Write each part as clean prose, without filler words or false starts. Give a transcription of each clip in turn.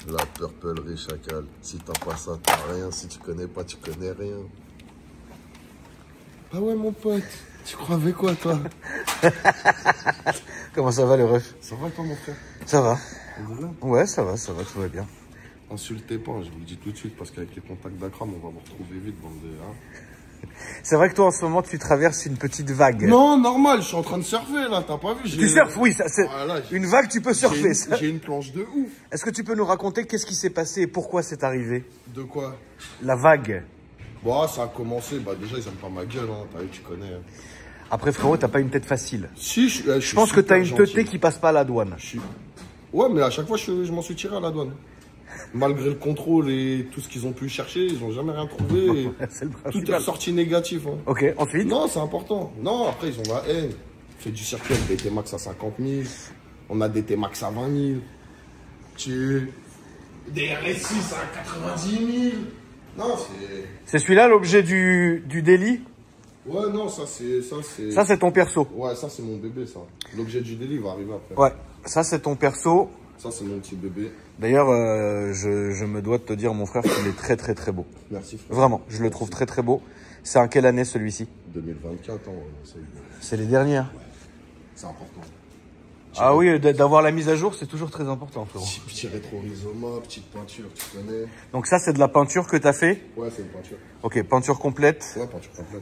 La purplerie chacal. Si t'as pas ça, t'as rien. Si tu connais pas, tu connais rien. Ah ouais, mon pote. Tu crois avec quoi, toi? Comment ça va, le ref? Ça va, toi, mon frère? Ça va. Ouais, ça va, tout va bien. Insultez pas, je vous le dis tout de suite, parce qu'avec les contacts d'Akram, on va vous retrouver vite, bande de... Hein. C'est vrai que toi, en ce moment, tu traverses une petite vague. Non, normal, je suis en train de surfer, là, t'as pas vu? Tu surfes, oui, ça, c'est voilà, une vague, tu peux surfer. J'ai une planche de ouf. Est-ce que tu peux nous raconter qu'est-ce qui s'est passé et pourquoi c'est arrivé? De quoi? La vague. Bon, ça a commencé, bah déjà, ils aiment pas ma gueule, hein, t'as vu, tu connais. Hein. Après, frérot, t'as pas une tête facile. Si, je pense que t'as une teuté qui passe pas à la douane. Ouais, mais à chaque fois, je m'en suis tiré à la douane. Malgré le contrôle et tout ce qu'ils ont pu chercher, ils n'ont jamais rien trouvé. Tout est ressorti négatif. Hein. Ok, ensuite? Non, c'est important. Non, après, ils ont la haine. C'est du circuit avec des T-Max à 50 000. On a des T-Max à 20 000. Des RS6 à 90 000. Non, c'est... C'est celui-là l'objet du délit? Ouais, non, ça c'est... Ça, c'est ton perso? Ouais, ça, c'est mon bébé, ça. L'objet du délit va arriver après. Ouais, ça, c'est ton perso. Ça, c'est mon petit bébé. D'ailleurs, je me dois de te dire, mon frère, qu'il est très, très, très beau. Merci, frère. Vraiment, je le trouve très, très beau. C'est en quelle année, celui-ci? 2024, hein. C'est les dernières. Ouais. C'est important. Ah oui, d'avoir la mise à jour, c'est toujours très important, frérot. Petit rétro-rhizoma, petite peinture, tu connais. Donc ça, c'est de la peinture que tu as fait? Ouais, c'est une peinture. Ok, peinture complète. Ouais, peinture complète.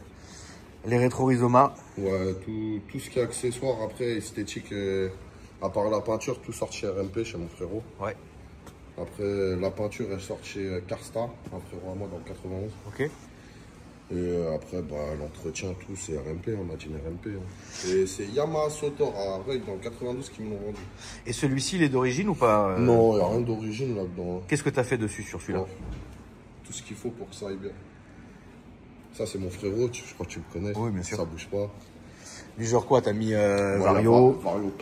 Les rétro-rhizomas. Ouais, tout ce qui est accessoire, après, esthétique, à part la peinture, tout sort chez RMP, chez mon frérot. Ouais. Après, la peinture, elle sort chez Karsta, un frérot à moi dans le 91. Ok. Et après, bah, l'entretien, tout, c'est RMP, on a dit RMP. Hein. Et c'est Yamaha Sotor à Reuil dans le 92 qui me l'ont vendu. Et celui-ci, il est d'origine ou pas Non, il n'y a rien d'origine là-dedans. Qu'est-ce que tu as fait dessus sur celui-là? Tout ce qu'il faut pour que ça aille bien. Ça, c'est mon frérot, je crois que tu le connais. Oui, bien sûr. Ça bouge pas. Du genre quoi? T'as mis voilà, Vario? Vario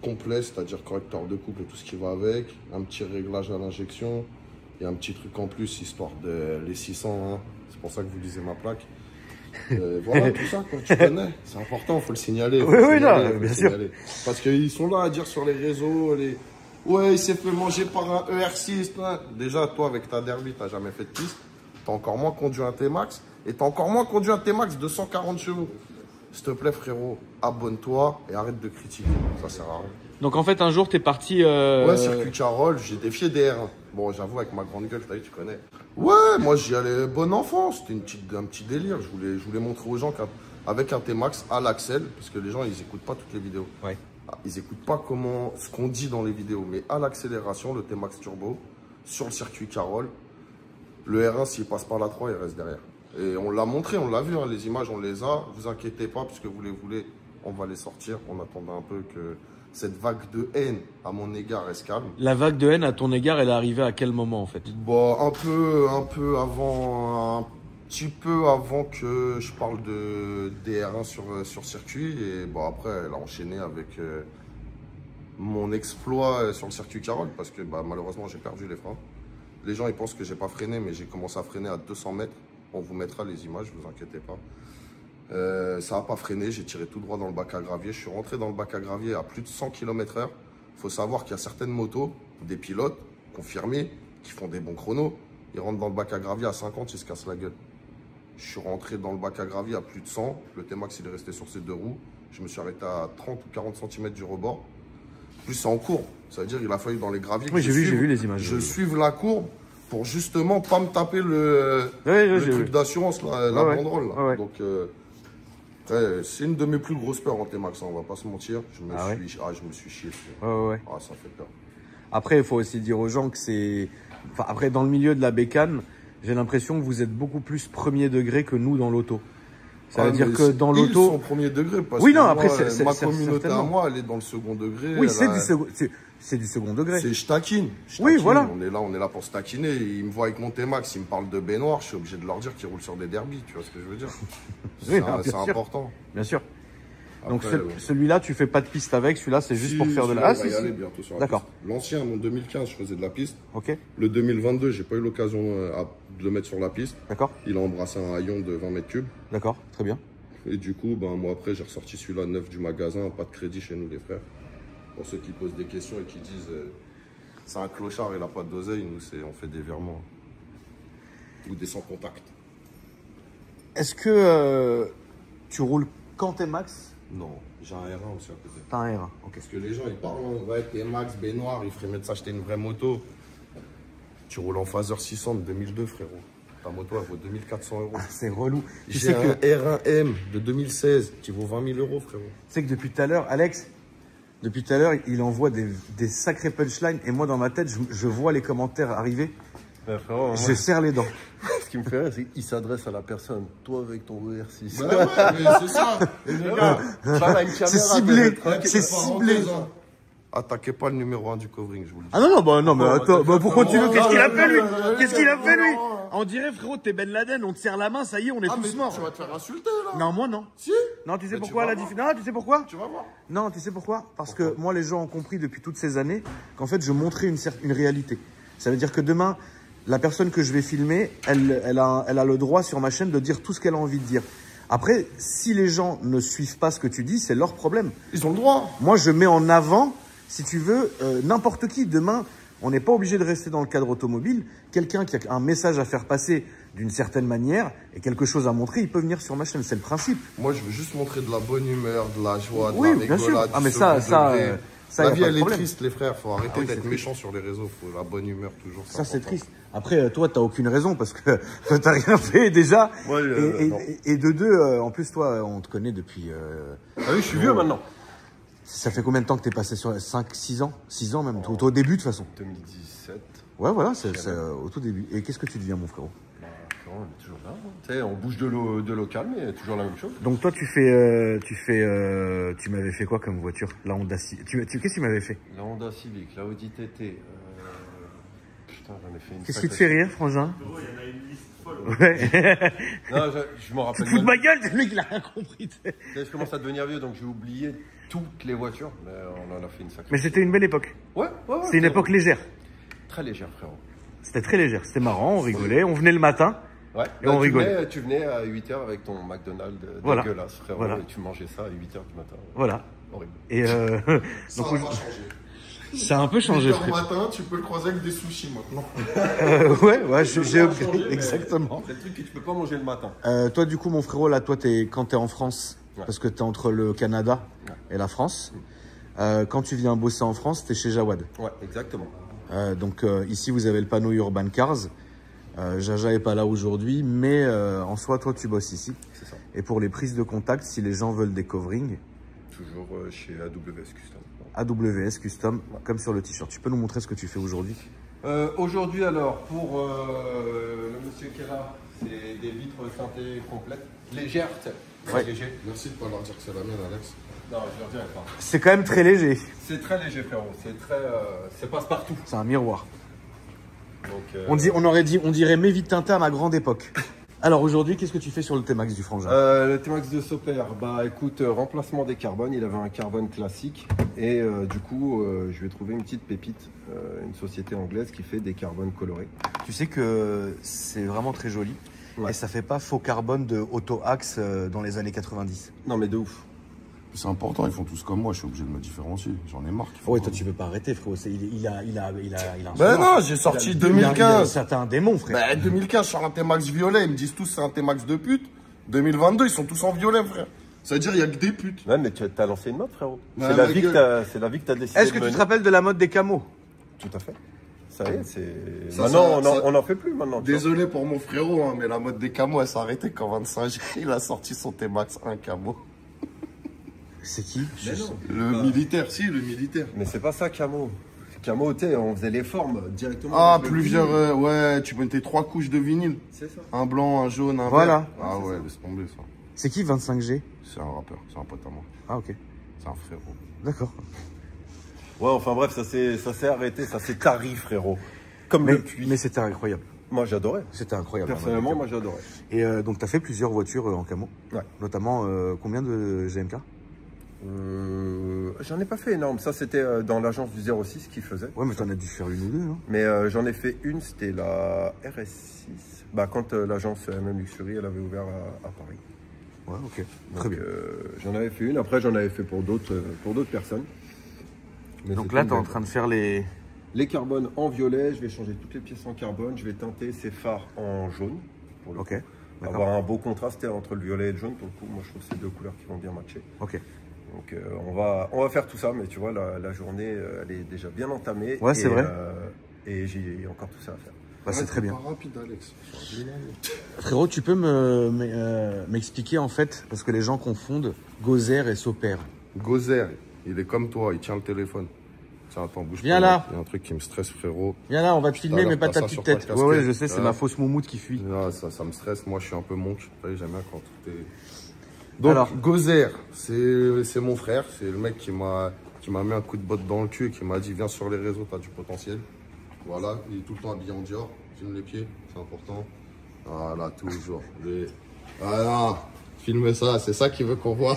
complet, c'est-à-dire correcteur de couple et tout ce qui va avec. Un petit réglage à l'injection. Et un petit truc en plus, histoire de les 600. Hein. C'est pour ça que vous lisez ma plaque. Voilà, tout ça, quoi, tu connais. C'est important, il faut le signaler. Oui, non, bien sûr. Parce qu'ils sont là à dire sur les réseaux, ouais, il s'est fait manger par un ER6. Hein. Déjà, toi, avec ta Derby, t'as jamais fait de piste. T'as encore moins conduit un T-Max. Et t'as encore moins conduit un T-Max de 140 chevaux. S'il te plaît, frérot, abonne-toi et arrête de critiquer. Ça sert à rien. Donc en fait, un jour, t'es parti... Ouais, circuit Carole, j'ai défié des R1. Bon, j'avoue, avec ma grande gueule, tu connais. Ouais, moi, j'y allais bon enfant. C'était un petit délire. Je voulais montrer aux gens qu'avec un T-Max à l'axel, parce que les gens, ils écoutent pas toutes les vidéos. Ouais. Ils écoutent pas ce qu'on dit dans les vidéos. Mais à l'accélération, le T-Max Turbo, sur le circuit Carole, le R1, s'il passe par la 3, il reste derrière. Et on l'a montré, on l'a vu, hein, les images, on les a. Vous inquiétez pas, puisque vous les voulez, on va les sortir. On attendait un peu que cette vague de haine à mon égard reste calme. La vague de haine à ton égard, elle est arrivée à quel moment en fait? Bon, un peu avant, un petit peu avant que je parle de DR1 sur circuit. Et bon, après, elle a enchaîné avec mon exploit sur le circuit Carole, parce que bah, malheureusement, j'ai perdu les freins. Les gens, ils pensent que j'ai pas freiné, mais j'ai commencé à freiner à 200 mètres. On vous mettra les images, vous inquiétez pas. Ça n'a pas freiné, j'ai tiré tout droit dans le bac à gravier. Je suis rentré dans le bac à gravier à plus de 100 km/h. Il faut savoir qu'il y a certaines motos, des pilotes confirmés, qui font des bons chronos. Ils rentrent dans le bac à gravier à 50, ils se cassent la gueule. Je suis rentré dans le bac à gravier à plus de 100. Le T-Max, il est resté sur ses deux roues. Je me suis arrêté à 30 ou 40 cm du rebord. Plus, c'est en courbe. Ça veut dire qu'il a fallu dans les graviers. Oui, j'ai vu les images. Je suive la courbe pour justement pas me taper le truc d'assurance, la banderole. Là. Donc, c'est une de mes plus grosses peurs en T-Max, on va pas se mentir. Je me suis chié dessus. Ah, ça fait peur. Après, il faut aussi dire aux gens que c'est... Enfin, après, dans le milieu de la bécane, j'ai l'impression que vous êtes beaucoup plus premier degré que nous dans l'auto. Ça veut dire que dans l'auto... Ils sont premier degré, parce que après, ma communauté à moi, elle est dans le second degré. Oui, c'est du second degré. C'est je taquine. Oui, voilà. On est là pour se taquiner. Ils me voient avec mon T-Max, ils me parlent de baignoire, je suis obligé de leur dire qu'ils roulent sur des derbies, tu vois ce que je veux dire? C'est important. Bien sûr. Donc celui-là, tu fais pas de piste avec, celui-là, c'est juste pour faire de la... Ah, si, bientôt sur la piste. L'ancien, mon 2015, je faisais de la piste. Ok. Le 2022, j'ai pas eu l'occasion de le mettre sur la piste. D'accord. Il a embrassé un haillon de 20 mètres cubes. D'accord, très bien. Et du coup, moi après, j'ai ressorti celui-là neuf du magasin, pas de crédit chez nous les frères. Pour ceux qui posent des questions et qui disent C'est un clochard, il a pas d'oseille. Nous, on fait des virements. Ou des sans contact. Est-ce que tu roules quand t'es max? Non, j'ai un R1 aussi à côté. T'as un R1, ok. Parce que les gens, ils parlent, ouais, t'es max, baignoire, il ferait mieux de s'acheter une vraie moto. Tu roules en Phaser 600 de 2002, frérot. Ta moto, elle vaut 2400 €. Ah, c'est relou. Tu J'ai sais un que, R1M de 2016 qui vaut 20 000 €, frérot. tu sais que depuis tout à l'heure, Alex, depuis tout à l'heure, il envoie des sacrés punchlines. Et moi, dans ma tête, je vois les commentaires arriver. Frérot, Je serre les dents. ce qui me fait rire, c'est qu'il s'adresse à la personne. Toi avec ton VR6. Bah ouais, mais c'est ça. Et les gars, C'est ciblé. C'est ciblé. attaquez pas le numéro 1 du covering, je vous le dis. Ah non, mais attends, pourquoi tu veux? Qu'est-ce qu'il a fait, lui? Qu'est-ce qu'il a fait, lui? Non. On dirait, frérot, t'es Ben Laden, on te serre la main, ça y est, on est Ah, mais tous morts. tu vas te faire insulter, là. Non, moi, non. Si. Non, tu sais Mais pourquoi tu vas la voir. différence? Non, tu sais pourquoi? Tu vas voir. Non, tu sais pourquoi? Parce que moi, les gens ont compris depuis toutes ces années qu'en fait, je montrais une réalité. Ça veut dire que demain, la personne que je vais filmer, elle a le droit sur ma chaîne de dire tout ce qu'elle a envie de dire. Après, si les gens ne suivent pas ce que tu dis, c'est leur problème. Ils ont le droit. Moi, je mets en avant, si tu veux, n'importe qui. Demain, on n'est pas obligé de rester dans le cadre automobile. Quelqu'un qui a un message à faire passer d'une certaine manière et quelque chose à montrer, il peut venir sur ma chaîne. C'est le principe. Moi, je veux juste montrer de la bonne humeur, de la joie, de Oui, la bien sûr. rigolade. Ah, mais du ça, second degré. ça, La y a vie, pas de elle est problème. triste, les frères. Faut arrêter oui, d'être c'est méchant sur les réseaux. Faut la bonne humeur, toujours. Ça, c'est important. triste. Après, toi, t'as aucune raison parce que toi, t'as rien fait déjà. Ouais, non. Et de deux, en plus, toi, on te connaît depuis... Ah oui, je suis vieux maintenant. Ça fait combien de temps que t'es passé sur 5, 6 ans? 6 ans même, tout au début de toute façon. 2017. Ouais, voilà, c'est au tout début. Et qu'est-ce que tu deviens, mon frérot? On est toujours là. Hein. Tu sais, on bouge de local, mais toujours la même chose. Donc toi, tu m'avais fait quoi comme voiture? La Honda Civic. Qu'est-ce que tu m'avais fait? La Honda Civic, la Audi TT. Putain, j'en ai fait une. Qu'est-ce qui te fait rire, frangin? Il y en a une liste folle. Ouais. Non, je me Tu rappelle. te fous de même- ma gueule, le mec, il a rien compris. Tu sais, je commence à devenir vieux, donc j'ai oublié toutes les voitures. Mais on en a fait une sacrée. Mais c'était une belle époque. Ouais. C'était une époque légère. Très légère, frérot. C'était très légère. C'était marrant, on rigolait. On venait le matin. Ouais. Et on rigolait. Tu venais à 8h avec ton McDonald's Voilà. dégueulasse, frérot. Voilà. Et tu mangeais ça à 8h du matin. Voilà. Horrible. Et Ça donc, va pas changer. ça a un peu changé, 8 heures frère. matin, tu peux le croiser avec des sushis maintenant. Ouais, j'ai Ça a changé, mais exactement. C'est le truc que tu peux pas manger le matin. Toi, du coup, mon frérot, là, toi, quand t'es en France, Ouais. parce que t'es entre le Canada et la France, quand tu viens bosser en France, t'es chez Jawad. Ouais, exactement. Donc ici, vous avez le panneau Urban Cars. Jaja est pas là aujourd'hui, mais en soi, toi, tu bosses ici. C'est ça. Et pour les prises de contact, si les gens veulent des coverings, Toujours chez AWS Custom. AWS Custom, comme sur le t-shirt. Tu peux nous montrer ce que tu fais aujourd'hui? Aujourd'hui, alors, pour le monsieur qui est là, c'est des vitres synthé complètes. Légères, tu sais. Ouais. Léger. Merci de pas leur dire que c'est la mienne, Alex. Non, je leur dirai pas. C'est quand même très léger. C'est très léger, frérot. C'est très. C'est passe-partout. C'est un miroir. Donc, On dirait Mévite Tintin à ma grande époque. Alors aujourd'hui, qu'est-ce que tu fais sur le T-Max du frangin? le T-Max de Soper, bah écoute, remplacement des carbones, il avait un carbone classique et du coup je vais trouver une petite pépite, une société anglaise qui fait des carbones colorés. Tu sais que c'est vraiment très joli. Ouais. Et ça fait pas faux carbone de Auto-Axe dans les années 90. Non mais de ouf. C'est important, ils font tous comme moi, je suis obligé de me différencier. J'en ai marre. Ouais, toi tu peux pas arrêter, frérot. Il a un Ben surnom. non, j'ai sorti Il a 2015. C'est un démon, frère. Ben 2015, sur un T-Max violet, ils me disent tous c'est un T-Max de pute. 2022, ils sont tous en violet, frère. Ça veut dire il y a que des putes. Ouais mais tu as lancé une mode, frérot. Ouais, C'est la ma vie que gueule. t'as décidé Est-ce de que tu mener. te rappelles de la mode des camos? Tout à fait. Ça y est, c'est... Ça, Maintenant, ça- on en fait plus maintenant. tu vois. Désolé pour mon frérot, hein, mais la mode des camos, elle s'est arrêtée quand 25 il a sorti son T-Max 1 camo. C'est qui? Le militaire, si, le militaire. Mais c'est pas ça, Camo. Camo, tu sais, on faisait les formes directement. Ah, avec le plusieurs, vinyle. ouais, tu mettais 3 couches de vinyle. C'est ça. Un blanc, un jaune, un Voilà. vert. Ah ouais, laisse tomber ça. C'est qui 25G? C'est un rappeur, c'est un pote à moi. Ah ok, C'est un frérot. d'accord. Ouais, enfin bref, ça s'est arrêté, ça s'est tari, frérot. Comme le puits. Mais c'était incroyable. Moi, j'adorais. C'était incroyable. Personnellement, moi, j'adorais. Et donc tu as fait plusieurs voitures en camo. Ouais. Notamment combien de GMK? J'en ai pas fait énorme. Ça, c'était dans l'agence du 06 qui faisait. Ouais, mais t'en as dû faire une ou deux, hein. Mais j'en ai fait une, c'était la RS6. Bah, quand l'agence MM Luxury, elle avait ouvert à Paris. Ouais, ok. Donc, Très bien. j'en avais fait une. Après, j'en avais fait pour d'autres personnes. Mais Donc c'était là, une tu es en belle- train de faire les Les carbones en violet, je vais changer toutes les pièces en carbone, je vais teinter ces phares en jaune. Pour le Ok. coup. Avoir un beau contraste entre le violet et le jaune, pour le coup, moi je trouve ces deux couleurs qui vont bien matcher. Ok. Donc on va faire tout ça, mais tu vois, la journée, elle est déjà bien entamée. Ouais, c'est vrai. Et j'ai encore tout ça à faire. Bah, c'est très bien. Pas rapide, Alex. Frérot, tu peux m'expliquer en fait, parce que les gens confondent Gozer et Soper. Gozer, il est comme toi, il tient le téléphone. Tiens, attends, bouge Viens pas. là. Il y a un truc qui me stresse, frérot. Viens là, on va te filmer, mais pas ta T'as ça petite sur ta tête. Ouais, casquette. ouais, je sais, c'est Ouais. ma fausse moumoute qui fuit. Là, ça me stresse. Moi, je suis un peu monk. J'aime bien quand tout est... Donc, Alors. Gozer, c'est mon frère. C'est le mec qui m'a mis un coup de botte dans le cul et qui m'a dit, viens sur les réseaux, t'as du potentiel. Voilà, il est tout le temps habillé en Dior. Filme les pieds, c'est important. Voilà, toujours. Voilà, filme ça, c'est ça qu'il veut qu'on voit.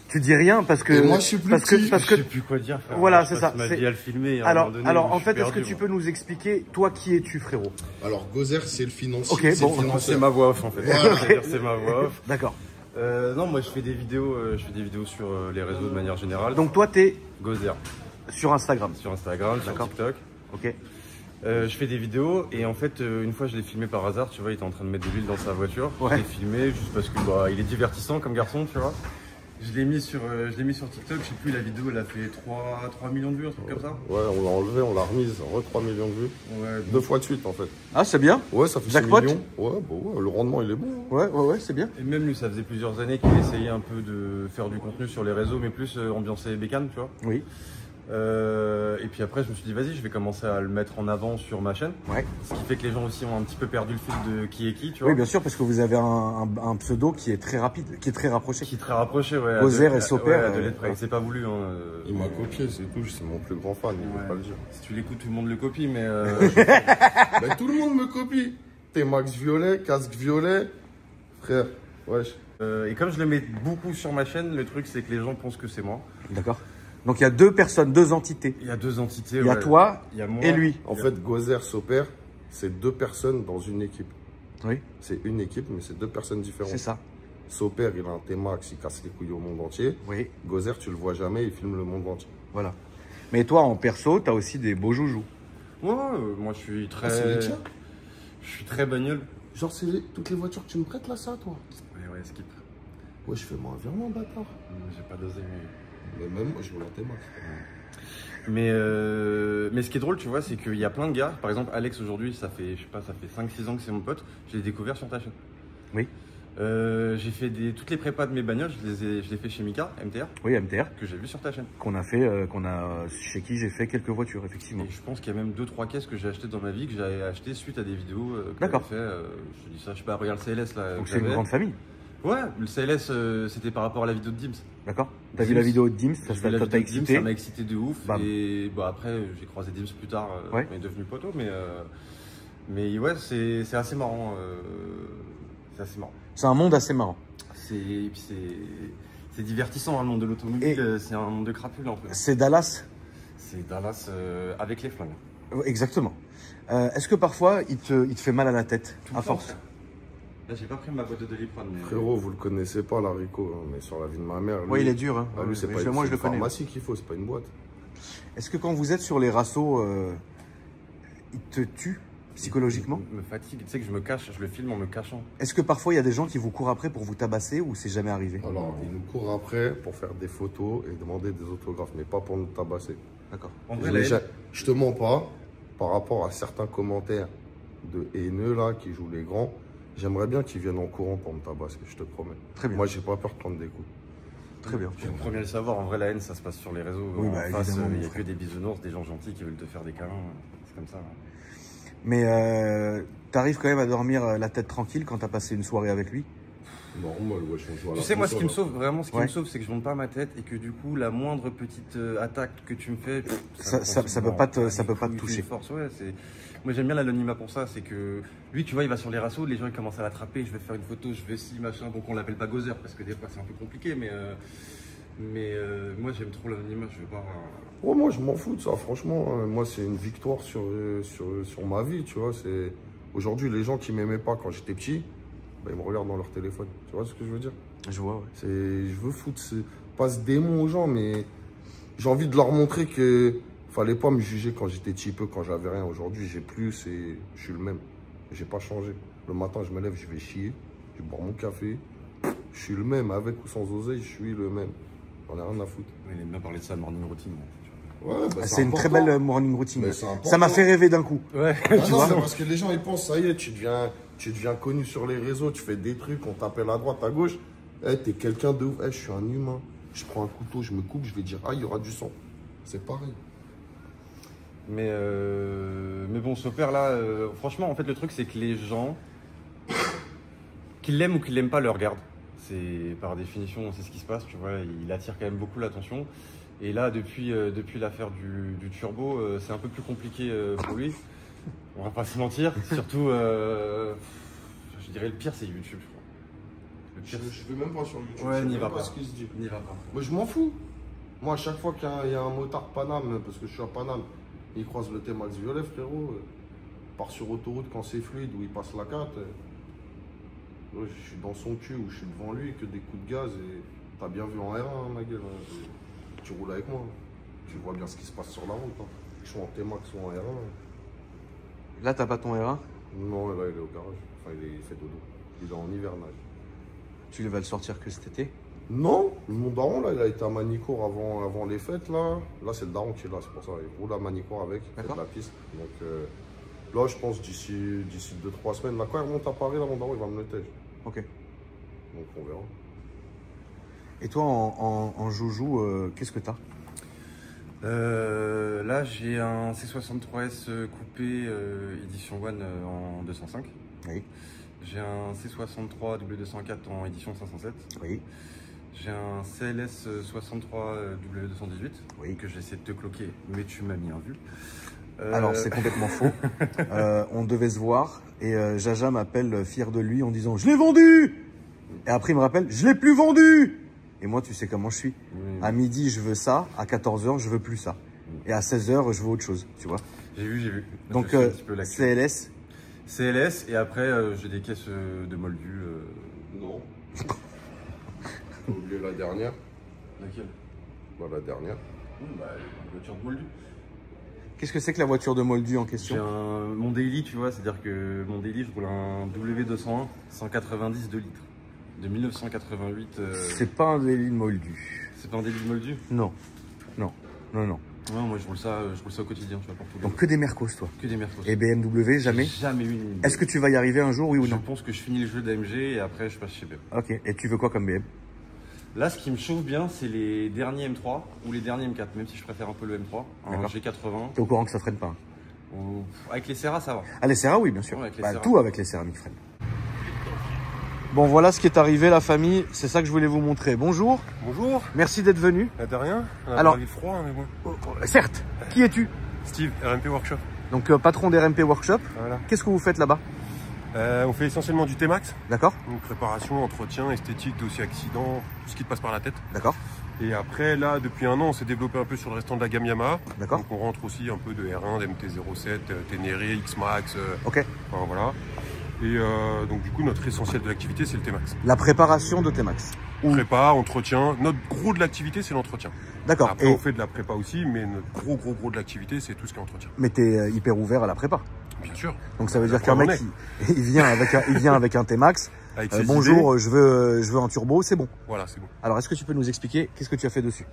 Tu dis rien parce que. Et moi, je suis plus petit. parce Je que sais plus quoi dire, frère. Voilà, Je c'est passe ça, ma c'est- vie à le filmer. Et à un Alors, moment donné, alors je en suis fait, est-ce que perdu, tu moi. peux nous expliquer, toi, qui es-tu, frérot? Alors, Gozer, c'est le financier. Ok, c'est bon, le C'est financeur. ma voix off en fait. Voilà. C'est-à-dire, c'est ma voix off. D'accord. Non, moi je fais des vidéos, sur les réseaux de manière générale. Donc, toi, t'es Gozer sur Instagram. sur Instagram, sur D'accord. TikTok. Ok. Je fais des vidéos et en fait, une fois je l'ai filmé par hasard, tu vois, il était en train de mettre de l'huile dans sa voiture. Ouais. Je l'ai filmé juste parce que bah, il est divertissant comme garçon, tu vois. Je l'ai mis sur TikTok, je sais plus, la vidéo elle a fait 3 millions de vues, un truc comme ça. Ouais, on l'a enlevé, on l'a remise. 3 millions de vues. Ouais, 2 fois de suite, en fait. Ah, c'est bien. Ouais, ça fait 6 Jackpot. millions. Ouais, bah ouais, le rendement, il est bon. Ouais, c'est bien. Et même lui, ça faisait plusieurs années qu'il essayait un peu de faire du contenu sur les réseaux, mais plus ambiancé bécane, tu vois. Oui. Et puis après, je me suis dit, vas-y, je vais commencer à le mettre en avant sur ma chaîne. Ouais. Ce qui fait que les gens aussi ont un petit peu perdu le fil de qui est qui, tu vois. Oui, bien sûr, parce que vous avez un pseudo qui est très rapide, qui est très rapproché. Qui est très rapproché, ouais. Gozer à et Soper, Ouais, à deux lettres près. ouais. C'est pas voulu, hein. Il m'a copié, c'est tout. C'est mon plus grand fan, il Ouais. peut pas le dire. Si tu l'écoutes, tout le monde le copie, mais Bah, tout le monde me copie. T'es Max violet, casque violet. Frère, wesh. et comme je le mets beaucoup sur ma chaîne, le truc c'est que les gens pensent que c'est moi. D'accord. Donc, il y a deux personnes, deux entités. Il y a deux entités. Il y a ouais. toi Il y a moi et lui. En fait, Gozer, Soper, c'est 2 personnes dans une équipe. Oui, C'est une équipe, mais c'est 2 personnes différentes. c'est ça. Soper, il a un T-Max, il casse les couilles au monde entier. Oui, Gozer, tu le vois jamais, il filme le monde entier. voilà. Mais toi, en perso, t'as aussi des beaux joujoux. Ouais, moi je suis très. Ah, c'est les tiens. Je suis très bagnole. Genre, c'est toutes les voitures que tu me prêtes là, ça, toi? Ouais, skip. Ouais, je fais moi un virement, bâtard. J'ai pas dosé, mais. Mais même moi, je veux un T-Max. Mais ce qui est drôle, tu vois, c'est qu'il y a plein de gars. Par exemple, Alex aujourd'hui, ça fait, je sais pas, ça fait 5-6 ans que c'est mon pote. Je l'ai découvert sur ta chaîne. Oui. J'ai fait toutes les prépas de mes bagnoles, je les fait chez Mika, MTR, Oui, MTR, que j'ai vu sur ta chaîne. qu'on a fait, chez qui j'ai fait quelques voitures, effectivement. Et je pense qu'il y a même 2-3 caisses que j'ai achetées dans ma vie, que j'ai achetées suite à des vidéos que D'accord. j'avais fait. Je te dis ça, je sais pas, regarde le CLS là. Donc, que c'est une j'avais. grande famille. Ouais, le CLS, c'était par rapport à la vidéo de Dims. D'accord. T'as vu la vidéo de Dims, ça J'ai vu la t'a vidéo de Dims, excité. ça m'a excité de ouf. Bam. Et bah, après, j'ai croisé Dims plus tard, Ouais. on est devenu poteau, mais ouais, c'est assez marrant. C'est assez marrant. C'est un monde assez marrant. Et puis c'est divertissant, hein, le monde de l'automobile, c'est un monde de crapules un peu. C'est Dallas. C'est Dallas avec les flingues. Exactement. Est-ce que parfois, il te fait mal à la tête, Tout à le temps, force? frère. Là, j'ai pas pris ma boîte de Doliprane. Mais... Frérot, vous le connaissez pas, l'haricot, hein, mais sur la vie de ma mère. Lui, Oui, il est dur. Hein. Ah, lui, c'est Mais pas moi, je c'est le une connais. pharmacie qu'il faut, c'est pas une boîte. Est-ce que quand vous êtes sur les rassos, il te tue psychologiquement? Il me fatigue, tu sais que je me cache, je le filme en me cachant. Est-ce que parfois, il y a des gens qui vous courent après pour vous tabasser ou c'est jamais arrivé? Alors, il nous court après pour faire des photos et demander des autographes, mais pas pour nous tabasser. D'accord. En Je vrai, l'ai la haine- je te mens pas, par rapport à certains commentaires de haineux là qui jouent les grands, j'aimerais bien qu'ils viennent en courant pour me tabasser, je te promets. Très bien. Moi, j'ai pas peur de prendre des coups. Très bien. Je suis le premier à le savoir, en vrai la haine ça se passe sur les réseaux. Oui, En bah, face, évidemment, il mon n'y a frère. que des bisounours, des gens gentils qui veulent te faire des câlins. C'est comme ça. hein. Mais t'arrives quand même à dormir la tête tranquille quand t'as passé une soirée avec lui? Normal, wesh, on joue à Tu la sais, moi ce qui me console, sauve, vraiment ce qui Ouais. me sauve, c'est que je monte pas ma tête et que du coup, la moindre petite attaque que tu me fais, Ça peut pas te toucher. Force, ouais, moi j'aime bien l'anonymat pour ça, c'est que lui, tu vois, il va sur les rassos, les gens ils commencent à l'attraper, je vais faire une photo, je vais ci, machin, donc on l'appelle pas Gozer parce que des fois c'est un peu compliqué, mais moi j'aime trop l'anonymat, je veux pas. Ouais, moi, je m'en fous de ça, franchement. Moi, c'est une victoire sur ma vie, tu vois. Aujourd'hui, les gens qui m'aimaient pas quand j'étais petit, bah, ils me regardent dans leur téléphone. Tu vois ce que je veux dire? Je vois, ouais. Je veux foutre pas ce démon aux gens, mais j'ai envie de leur montrer que Fallait pas me juger quand j'étais petit peu, quand j'avais rien. Aujourd'hui, j'ai plus et je suis le même. J'ai pas changé. Le matin, je me lève, je vais chier, je vais boire mon café. Je suis le même, avec ou sans oseille, je suis le même. J'en ai rien à foutre. Il aime bien parler de ça, morning routine. Ouais, bah, C'est une très belle morning routine. Mais c'est important. Ça m'a fait rêver d'un coup. Ouais. Ah non, c'est parce que les gens ils pensent, ça y est, tu deviens connu sur les réseaux, tu fais des trucs, on t'appelle à droite, à gauche. T'es quelqu'un de ouf, je suis un humain. Je prends un couteau, je me coupe, je vais dire, ah, il y aura du sang. C'est pareil. Mais bon, ce père là, franchement, en fait, le truc, c'est que les gens, qu'ils l'aiment ou qu'ils l'aiment pas, le regardent. C'est par définition, c'est ce qui se passe, tu vois. Il attire quand même beaucoup l'attention. Et là, depuis l'affaire du turbo, c'est un peu plus compliqué pour lui. On va pas se mentir. Surtout, je dirais le pire, c'est YouTube, je crois. Le pire, Je vais même pas sur YouTube. Ouais, je sais n'y même va pas. ce qui se dit. n'y va pas. Moi, je m'en fous. Moi, à chaque fois qu'il y a un motard Paname, parce que je suis à Paname, il croise le T-Max violet, frérot. Part sur autoroute quand c'est fluide, où il passe la 4. Je suis dans son cul ou je suis devant lui, que des coups de gaz. Et t'as bien vu en R1, hein, ma gueule. Tu roules avec moi. Tu vois bien ce qui se passe sur la route. Hein. Que je sois en T-Max ou en R1. Là, t'as pas ton R1? Non, là, il est au garage. Enfin, il fait dodo. Il est en hivernage. Tu vas le sortir que cet été? Non, mon daron, là, il a été à Manicourt avant les fêtes, là. Là, c'est le daron qui est là, c'est pour ça. Il roule à Manicourt avec, il fait de la piste. Donc, là, je pense, d'ici 2-3 semaines, là, quand il remonte à Paris, là, mon daron, il va me le tège. Ok. Donc, on verra. Et toi, en joujou, qu'est-ce que t'as? Là, j'ai un C63S coupé édition One en 205. Oui. J'ai un C63 W204 en édition 507. Oui. J'ai un CLS 63 W218 Oui. que j'essaie de te cloquer, mais tu m'as mis un vu. Alors, c'est complètement faux. On devait se voir et Jaja m'appelle fier de lui en disant « Je l'ai vendu !» Et après, il me rappelle « Je l'ai plus vendu !» Et moi, tu sais comment je suis. Oui. À midi, je veux ça. À 14h, je veux plus ça. Et à 16h, je veux autre chose, tu vois. J'ai vu. Là, Donc, je suis un petit peu l'actuel. CLS. CLS, et après, j'ai des caisses de moldu. Non. T'as oublié la dernière? Laquelle? Bah, la dernière. La voiture de moldu. Qu'est-ce que c'est que la voiture de Moldu en J'ai question? mon daily, tu vois, c'est-à-dire que mon daily, je roule un W201 190 2 litres de 1988. C'est pas un délit de Moldu. C'est pas un daily de moldu? Non. Non. Non, non. Ouais, moi je roule ça au quotidien, tu vois, pour tout le Donc monde. que des Mercos, toi. Que des Mercos. Et BMW, jamais? Jamais eu une. Est-ce que tu vas y arriver un jour, oui ou Je non? pense que je finis le jeu d'AMG et après je passe chez BM. Ok. Et tu veux quoi comme BM? Là, ce qui me chauffe bien, c'est les derniers M3 ou les derniers M4, même si je préfère un peu le M3. Un D'accord. G80. T'es au courant que ça freine pas? Avec les Serra, ça va. Ah, les Serra, oui, bien sûr. Ouais, avec les Bah, Serra. tout avec les céramiques freine. Bon, voilà ce qui est arrivé, la famille. C'est ça que je voulais vous montrer. Bonjour. Bonjour, Merci d'être venu. de rien. Alors- Il est froid, mais bon. Certes. Qui es-tu? Steve, RMP Workshop. Donc, patron d'RMP Workshop. Voilà. Qu'est-ce que vous faites là-bas? On fait essentiellement du T-Max, D'accord? donc préparation, entretien, esthétique, dossier accident, tout ce qui te passe par la tête. D'accord? Et après, là, depuis un an, on s'est développé un peu sur le restant de la gamme Yamaha. D'accord. Donc on rentre aussi un peu de R1, d'MT-07, Ténéré, X-Max, Ok. enfin, voilà. Et donc du coup, notre essentiel de l'activité, c'est le T-Max. La préparation de T-Max. Ou- Prépa, entretien. Notre gros de l'activité, c'est l'entretien. D'accord. Après, Et... on fait de la prépa aussi, mais notre gros de l'activité, c'est tout ce qui est entretien. Mais t'es hyper ouvert à la prépa. Bien sûr. Donc ça veut La dire qu'un mec, preuve il vient avec un T-Max. Avec ses Bonjour, je veux un turbo, c'est bon. idées, voilà, c'est bon. Alors, est-ce que tu peux nous expliquer qu'est-ce que tu as fait dessus?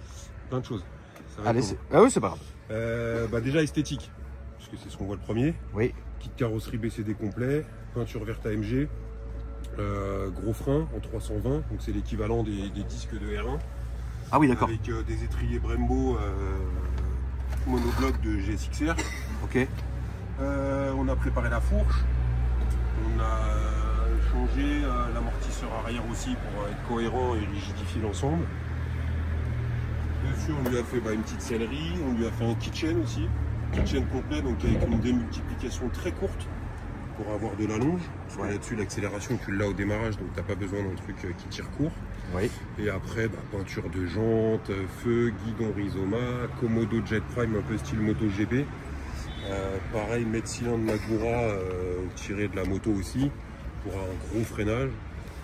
Plein de choses. Ça va Allez, être c'est... Ah oui, c'est pas grave. déjà esthétique, parce que c'est ce qu'on voit le premier. Oui. Kit carrosserie BCD complet, peinture verte AMG, gros frein en 320, donc c'est l'équivalent des disques de R1. Ah oui, d'accord. Avec des étriers Brembo monobloc de GSXR. Ok. On a préparé la fourche. On a changé l'amortisseur arrière aussi pour être cohérent et rigidifier l'ensemble. Dessus, on lui a fait une petite sellerie, on lui a fait un kitchen aussi. Kitchen complet, donc avec une démultiplication très courte pour avoir de la longe. Parce que là-dessus, l'accélération, tu l'as au démarrage, donc tu n'as pas besoin d'un truc qui tire court. Oui. Et après, peinture de jantes, feu, guidon Rizoma, Komodo Jet Prime, un peu style MotoGP. Pareil, mètre cylindre Magura tiré de la moto aussi, pour un gros freinage.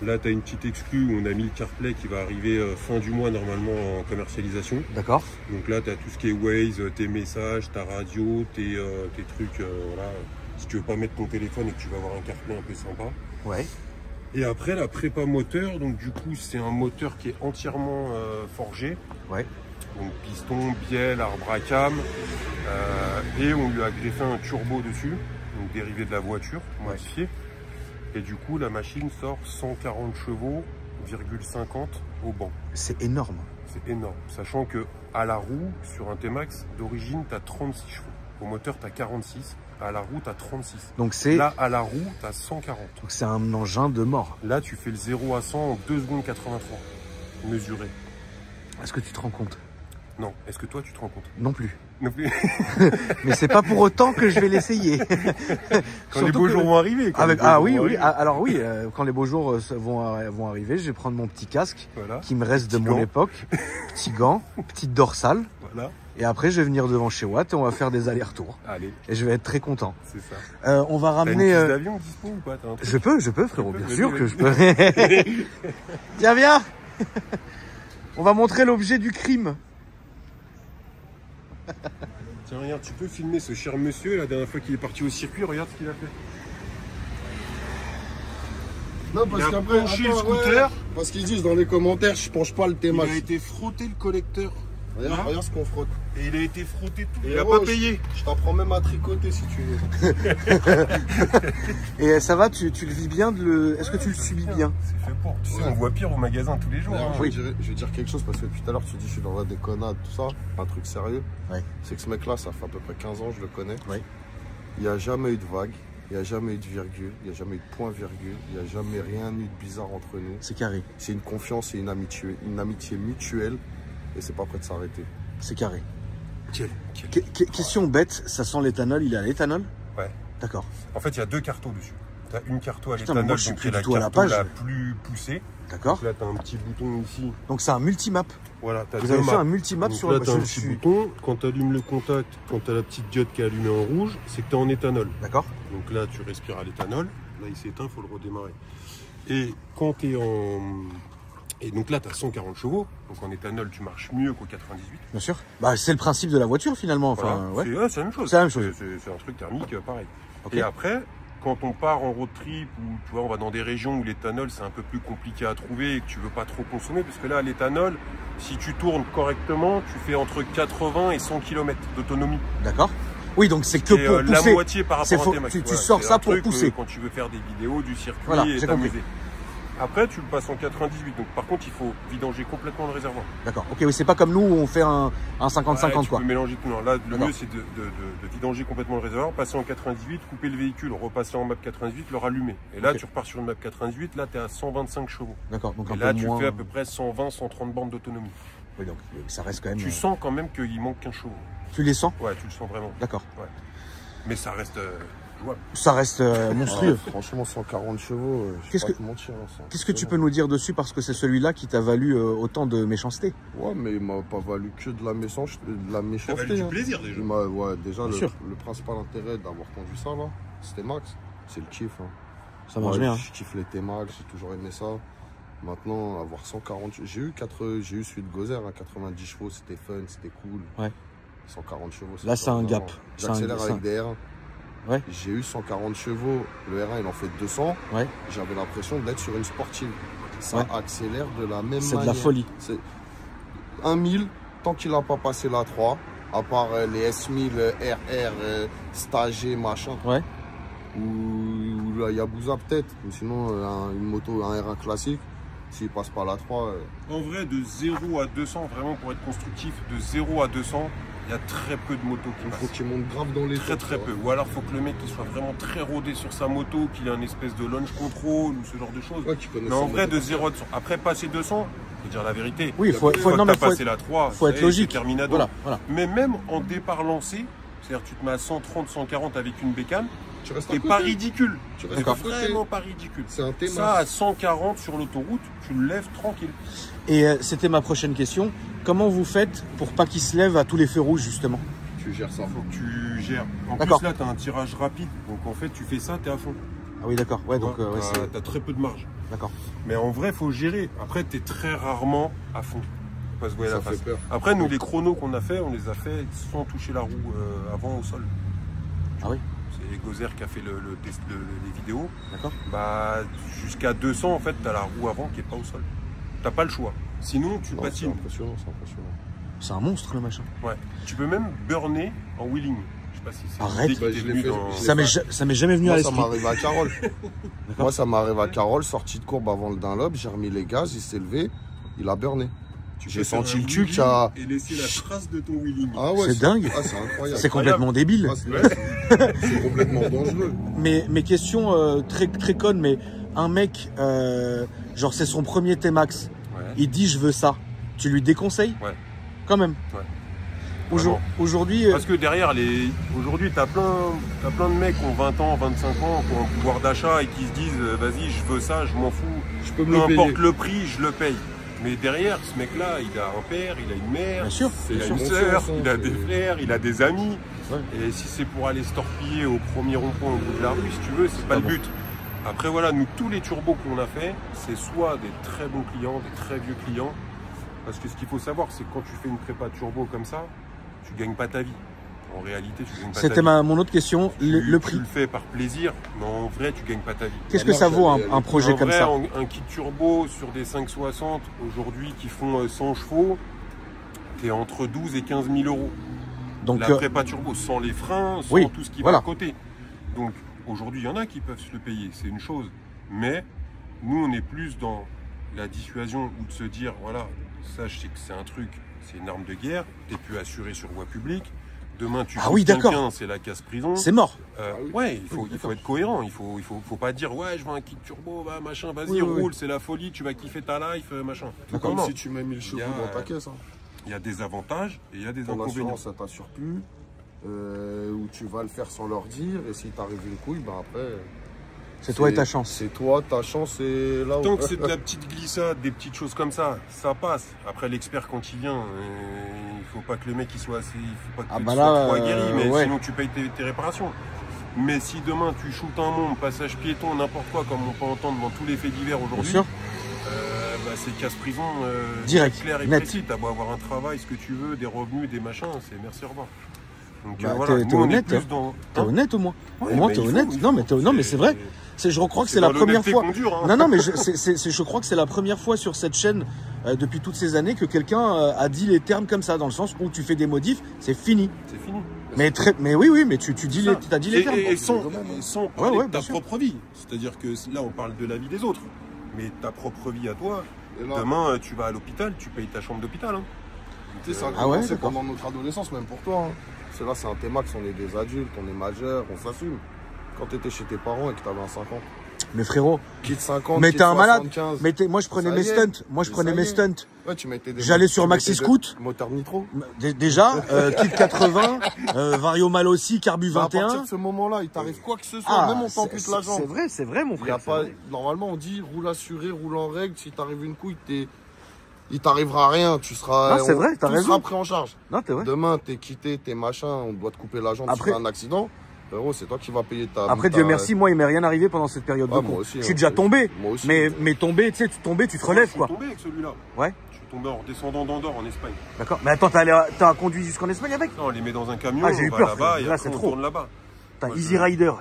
Là, tu as une petite exclue où on a mis le CarPlay qui va arriver fin du mois normalement en commercialisation. D'accord. Donc là, tu as tout ce qui est Waze, tes messages, ta radio, tes trucs. Voilà. Si tu veux pas mettre ton téléphone et que tu vas avoir un CarPlay un peu sympa. Ouais. Et après, la prépa moteur. Donc du coup, c'est un moteur qui est entièrement forgé. Ouais. Donc piston, bielle, arbre à cam. Et on lui a greffé un turbo dessus, donc dérivé de la voiture, modifié. Et du coup, la machine sort 140 chevaux, 50 au banc. C'est énorme. C'est énorme. Sachant que à la roue, sur un T-Max, d'origine, tu as 36 chevaux. Au moteur, tu as 46. À la roue, tu as 36. Donc c'est... Là, à la roue, tu as 140. Donc c'est un engin de mort. Là, tu fais le 0 à 100 en 2 secondes 83. Mesuré. Est-ce que tu te rends compte? Non. Est-ce que toi, tu te rends compte? Non plus. Non plus. Mais c'est pas pour autant que je vais l'essayer. Quand les beaux jours vont arriver. Alors oui, quand les beaux jours vont arriver, je vais prendre mon petit casque Voilà. qui me reste de Petit mon gant. époque, petit gant, petite dorsale, Voilà. et après je vais venir devant chez Watt et on va faire des allers-retours. Allez, Et je vais être très content. c'est ça. On va T'as une ramener... piste d'avion dispo ou pas? T'as un truc? Je peux frérot, bien Vas-y, sûr vas-y. que je peux. Tiens, viens. On va montrer l'objet du crime. Tiens, regarde, tu peux filmer ce cher monsieur, la dernière fois qu'il est parti au circuit, regarde ce qu'il a fait. Non, Il parce a qu'après, penché le attends, scooter. parce qu'ils disent dans les commentaires, je penche pas le Il T-Max. a été frotté le collecteur. Regarde, Là. regarde ce qu'on frotte. Et il a été frotté tout. Et Il a gros, pas payé. Je t'apprends même à tricoter si tu veux. Et ça va, tu le vis bien Est-ce que tu le subis bien? C'est fait pour. Tu sais, Ouais. on voit pire au magasin tous les jours. D'ailleurs, hein. je vais dire quelque chose parce que depuis tout à l'heure tu dis je suis dans la déconnade, tout ça, un truc sérieux. Ouais. C'est que ce mec là, ça fait à peu près 15 ans, je le connais. Ouais. Il n'y a jamais eu de vague, il n'y a jamais eu de virgule, il n'y a jamais eu de point-virgule, il n'y a jamais rien eu de bizarre entre nous. C'est carré, C'est une confiance et une amitié mutuelle et c'est pas prêt de s'arrêter. c'est carré. Quel. Question bête, ça sent l'éthanol, il est à l'éthanol? Ouais. D'accord. En fait, il y a deux cartos dessus. Tu as une carto à Putain, mais l'éthanol, moi, je suis donc plus qui est du tout à la carto page. la plus poussée. D'accord. Donc là, tu as un petit bouton ici. Donc c'est un multimap. Voilà, tu as Vous avez fait un multimap Donc sur là, le... tu as un je petit suis- bouton. Quand tu allumes le contact, quand tu as la petite diode qui est allumée en rouge, c'est que tu es en éthanol. D'accord. Donc là, tu respires à l'éthanol. Là, il s'éteint, il faut le redémarrer. Et quand tu es en... Et donc là, tu as 140 chevaux. Donc en éthanol, tu marches mieux qu'au 98. Bien sûr. Bah, c'est le principe de la voiture finalement. Enfin, Voilà. ouais. C'est la même chose. C'est la même chose. C'est un truc thermique pareil. Ok. Et après, quand on part en road trip ou tu vois, on va dans des régions où l'éthanol c'est un peu plus compliqué à trouver et que tu veux pas trop consommer, parce que là, l'éthanol, si tu tournes correctement, tu fais entre 80 et 100 km d'autonomie. D'accord. Oui, donc c'est que Et pour la pousser. moitié par C'est rapport faux. à T-Max. Tu Voilà, sors c'est ça un pour truc, pousser. quand tu veux faire des vidéos, du circuit Voilà, et j'ai compris. t'amuser. Après, tu le passes en 98. Donc par contre, il faut vidanger complètement le réservoir. D'accord. Ok, oui, c'est pas comme nous où on fait un 50-50 Ouais, quoi. Tu peux mélanger tout. Non, là, le D'accord. mieux, c'est de vidanger complètement le réservoir, passer en 98, couper le véhicule, repasser en map 98, le rallumer. Et là, Ok. tu repars sur une map 98. Là, tu es à 125 chevaux. D'accord. Donc Et un là, peu tu moins. fais à peu près 120, 130 bandes d'autonomie. Oui, donc ça reste quand même. Tu sens quand même qu'il manque 15 chevaux. Tu les sens? Ouais, tu le sens vraiment. D'accord. Mais ça reste jouable. Ça reste monstrueux. Ah, franchement, 140 chevaux, je Qu'est-ce vais que- pas te mentir. hein, c'est Qu'est-ce que tu peux impressionnant. nous dire dessus parce que c'est celui-là qui t'a valu autant de méchanceté? Ouais, mais il m'a pas valu que de la méchanceté. hein. plaisir déjà. Ouais, déjà, Bien sûr. le principal intérêt d'avoir conduit ça, là, c'était Max. C'est le kiff. Hein. Ça marche Ouais, bien. Hein. Je kiffe les T-Max, j'ai toujours aimé ça. Maintenant, avoir 140... J'ai eu celui de Gozer, à 90 chevaux, c'était fun, c'était cool. Ouais. 140 chevaux, Là, c'est un vraiment- gap. C'est un- J'accélère c'est un- avec des R1. Ouais. J'ai eu 140 chevaux, le R1 il en fait 200. Ouais. J'avais l'impression d'être sur une sportive. Ça Ouais. accélère de la même C'est manière. de la folie. C'est 1000, tant qu'il n'a pas passé la 3, à part les S1000, RR, Stagé, machin, Ouais. ou la Yabusa peut-être, ou sinon une moto, un R1 classique, s'il passe pas la 3, En vrai, de 0 à 200, vraiment pour être constructif, de 0 à 200, il y a très peu de motos qui il faut passent. qu'il monte grave dans les Très tours, très tu peu. vois. Ou alors faut que le mec il soit vraiment très rodé sur sa moto, qu'il ait un espèce de launch control ou ce genre de choses. Ouais, qu'il connaisse Mais en sa vrai, moto. de 0 à 200. Après passer 200, faut dire la vérité. Oui, faut Une fois non, que mais t'as passé la 3, faut ça être y est, logique. c'est terminado. Voilà, voilà. Mais même en départ lancé, c'est-à-dire tu te mets à 130, 140 avec une bécane, Tu restes à t'es côté. pas ridicule. Tu restes D'accord. à côté. Vraiment pas ridicule. C'est un T-Max. Ça à 140 sur l'autoroute, tu le lèves tranquille. Et c'était ma prochaine question. Comment vous faites pour pas qu'il se lève à tous les feux rouges justement? Tu gères ça. Faut que tu gères. En D'accord. plus là, tu as un tirage rapide. Donc en fait, tu fais ça, tu es à fond. Ah oui, d'accord. Ouais, donc ouais, t'as très peu de marge. D'accord. Mais en vrai, faut gérer. Après, t'es très rarement à fond. Faut pas se voiler la face. fait peur. Après, nous, les chronos qu'on a fait, on les a fait sans toucher la roue avant au sol. Ah oui. C'est Gozer qui a fait les vidéos. D'accord. Bah, jusqu'à 200, en fait, t'as la roue avant qui est pas au sol. T'as pas le choix. Sinon, tu Non, c'est patines. impressionnant, c'est impressionnant. C'est un monstre le machin. Ouais. Tu peux même burner en wheeling. Je sais pas si c'est Arrête. l'idée qui Bah, t'est je l'ai venue fait. dans- Ça m'est jamais venu à Moi, ça l'esprit. m'arrive à Carole. Moi, ça m'arrive à Carole, sortie de courbe avant le Dunlop, j'ai remis les gaz, il s'est levé, il a burné. Tu J'ai peux faire senti un le truc wheeling à... et laisser la trace de ton wheeling. Ah ouais, C'est dingue. Ah, c'est incroyable. C'est complètement débile. Ah, c'est complètement dangereux. Mais question très, très conne, mais un mec, genre c'est son premier T-Max, Ouais. il dit je veux ça. Tu lui déconseilles? Ouais. Quand même. Ouais. Aujourd'hui, Parce que derrière, aujourd'hui, t'as plein de mecs qui ont 20 ans, 25 ans, qui ont un pouvoir d'achat et qui se disent vas-y, je veux ça, je m'en fous. Je peux Peu me le importe payer. le prix, je le paye. Mais derrière, ce mec-là, il a un père, il a une mère, bien sûr. il a C'est une son sœur, sens, il a des c'est- frères, il a des amis. Ouais. Et si c'est pour aller se torpiller au premier rond-point au bout de la rue, si tu veux, c'est pas pas le bon. but. Après, voilà, nous, tous les turbos qu'on a fait, c'est soit des très bons clients, des très vieux clients. Parce que ce qu'il faut savoir, c'est que quand tu fais une prépa turbo comme ça, tu gagnes pas ta vie. En réalité, tu gagnes pas ta C'était vie. mon autre question, le Tu prix. le fais par plaisir, mais en vrai, tu gagnes pas ta vie. Qu'est-ce que ça vaut un projet En comme vrai, ça? un kit turbo sur des 560 aujourd'hui qui font 100 chevaux, t'es entre 12 et 15 000 euros. Donc, La prépa turbo sans les freins, sans oui, tout ce qui voilà. va à côté. Donc aujourd'hui, il y en a qui peuvent se le payer, c'est une chose. Mais nous, on est plus dans la dissuasion ou de se dire, voilà, ça je sais que c'est un truc, c'est une arme de guerre, t'es plus assuré sur voie publique. Demain, tu Ah oui, d'accord. quelqu'un, c'est la casse-prison. c'est mort. Ouais, il faut être cohérent. Il faut pas dire ouais, je veux un kit turbo, bah, machin, vas-y, Oui, oui, roule, c'est la folie, tu vas kiffer ta life, machin. Comme Non, si tu mets 1000 chevaux dans ta caisse. Hein. il y a des avantages et il y a des Ton inconvénients. assurance, ça t'assure plus. Ou tu vas le faire sans leur dire. Et si t'arrives une couille, bah après. C'est toi et ta chance. C'est toi, ta chance et là où. Tant que c'est de la petite glissade, des petites choses comme ça, ça passe. Après, l'expert, quand il vient, il faut pas que le mec il soit assez. Il faut pas que Ah tu bah sois là, trop aguerri, mais ouais. sinon tu payes tes réparations. Mais si demain tu shootes un monde, passage piéton, n'importe quoi, comme on peut entendre dans tous les faits divers Bien aujourd'hui, sûr. bah, c'est casse-prison Direct, clair et net. précis. T'as beau avoir un travail, ce que tu veux, des revenus, des machins, c'est merci, au revoir. Donc Bah, voilà, t'es nous, on est honnête, plus hein. dans. T'es honnête au moins. Ouais, Au moins, bah, t'es il faut, honnête. il Non, faut. mais c'est vrai. Je crois que c'est la dans première l'honnêteté fois. qu'on dure, hein. Non, non, mais je crois que c'est la première fois sur cette chaîne depuis toutes ces années que quelqu'un a dit les termes comme ça, dans le sens où tu fais des modifs, c'est fini. C'est fini. Mais oui, mais tu dis les, t'as dit les termes. Et sans parler ouais, de ta bien sûr. propre vie. C'est-à-dire que là, on parle de la vie des autres. Mais ta propre vie à toi, Et là, demain, tu vas à l'hôpital, tu payes ta chambre d'hôpital. Hein. tu sais, ça a Ah ouais, commencé d'accord. pendant notre adolescence, même pour toi. Hein. C'est là, c'est un T-Max, on est des adultes, on est majeurs, on s'assume. Quand t'étais chez tes parents et que t'avais un 50, Mais frérot, kit 50, mais kit t'es un malade. 75. Mais moi je prenais Ça mes y est. stunts. Moi je Mais prenais ça mes y est. stunts. Ouais, tu mettais des. J'allais sur tu Maxi mettais des Scoot. Moteur nitro. Déjà, kit 80, Vario Mal aussi, Carbu Bah, à partir 21. de ce moment-là, il t'arrive quoi que ce soit, même on t'ampute la jambe. c'est vrai mon Il y a frère. pas, normalement, on dit roule assuré, roule en règle. Si t'arrives une couille, il t'arrivera rien. Tu seras. Non, c'est vrai, t'as tout raison. sera pris en charge. Non, t'es vrai. Demain, t'es quitté, t'es machin, on doit te couper la jambe Après- si t'as un accident. Frérot, c'est toi qui vas payer ta. Après, ta- Dieu merci, moi il m'est rien arrivé pendant cette période Ah, de moi con. aussi, Je suis hein. déjà tombé. Moi aussi. Mais tomber, tu sais, tu te relèves quoi. Je suis tombé avec celui-là. Ouais. Je suis tombé en redescendant d'Andorre en Espagne. D'accord. Mais attends, t'as conduit jusqu'en Espagne avec? Non, on les met dans un camion, Ah, j'ai eu on va peur, là-bas frère. et Là, après c'est on trop. tourne là-bas. T'as Moi, Easy je- Rider.